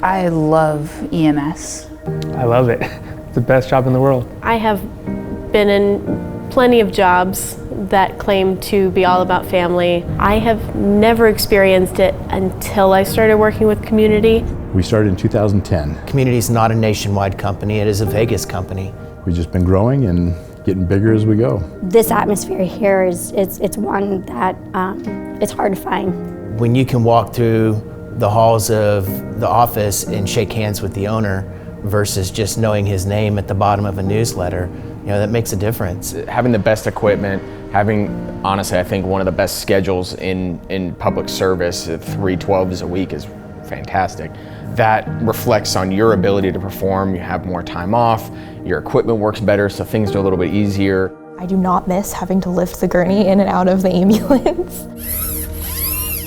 I love EMS. I love it. It's the best job in the world. I have been in plenty of jobs that claim to be all about family. I have never experienced it until I started working with Community. We started in 2010. Community is not a nationwide company, it is a Vegas company. We've just been growing and getting bigger as we go. This atmosphere here it's one that it's hard to find. When you can walk through the halls of the office and shake hands with the owner versus just knowing his name at the bottom of a newsletter, you know, that makes a difference. Having the best equipment, having, honestly, I think one of the best schedules in public service, 3 12s a week is fantastic. That reflects on your ability to perform. You have more time off, your equipment works better, so things are a little bit easier. I do not miss having to lift the gurney in and out of the ambulance.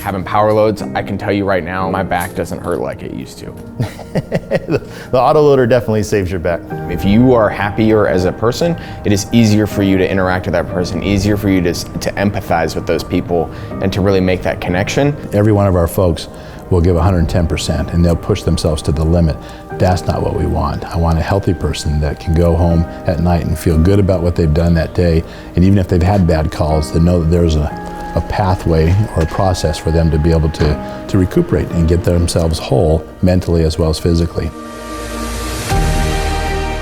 Having power loads, I can tell you right now, my back doesn't hurt like it used to. The autoloader definitely saves your back. If you are happier as a person, it is easier for you to interact with that person, easier for you to empathize with those people and to really make that connection. Every one of our folks will give 110% and they'll push themselves to the limit. That's not what we want. I want a healthy person that can go home at night and feel good about what they've done that day. And even if they've had bad calls, they know that there's a pathway or a process for them to be able to recuperate and get themselves whole mentally as well as physically.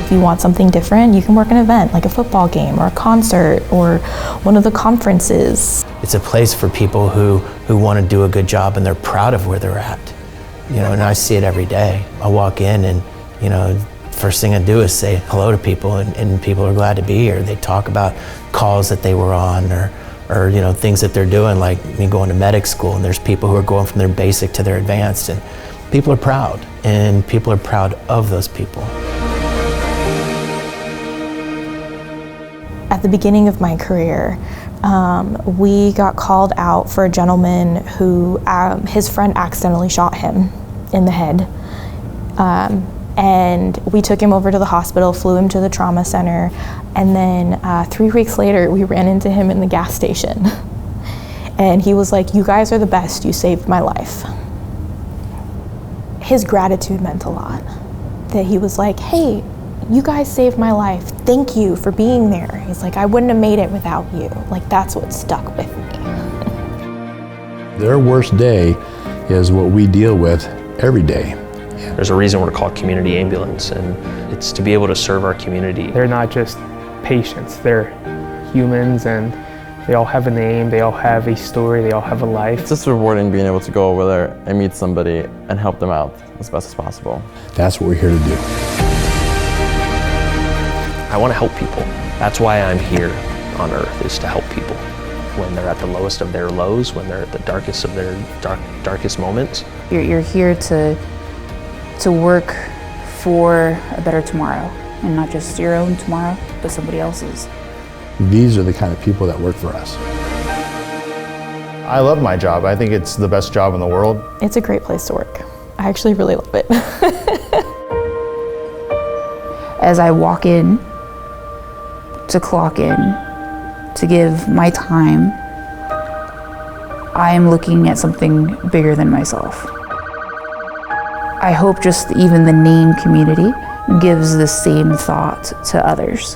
If you want something different, you can work an event like a football game or a concert or one of the conferences. It's a place for people who want to do a good job and they're proud of where they're at. You know, and I see it every day. I walk in and, you know, first thing I do is say hello to people and people are glad to be here. They talk about calls that they were on or you know, things that they're doing, like me going to medic school, and there's people who are going from their basic to their advanced, and people are proud, and people are proud of those people. At the beginning of my career, we got called out for a gentleman who his friend accidentally shot him in the head. And we took him over to the hospital, flew him to the trauma center, and then 3 weeks later, we ran into him in the gas station. And he was like, "You guys are the best, you saved my life." His gratitude meant a lot. That he was like, "Hey, you guys saved my life. Thank you for being there." He's like, "I wouldn't have made it without you." Like, that's what stuck with me. Their worst day is what we deal with every day. There's a reason we're called Community Ambulance, and it's to be able to serve our community. They're not just patients, they're humans, and they all have a name, they all have a story, they all have a life. It's just rewarding being able to go over there and meet somebody and help them out as best as possible. That's what we're here to do. I want to help people. That's why I'm here on Earth, is to help people. When they're at the lowest of their lows, when they're at the darkest of their darkest moments. You're here to work for a better tomorrow, and not just your own tomorrow, but somebody else's. These are the kind of people that work for us. I love my job. I think it's the best job in the world. It's a great place to work. I actually really love it. As I walk in, to clock in, to give my time, I am looking at something bigger than myself. I hope just even the name Community gives the same thought to others.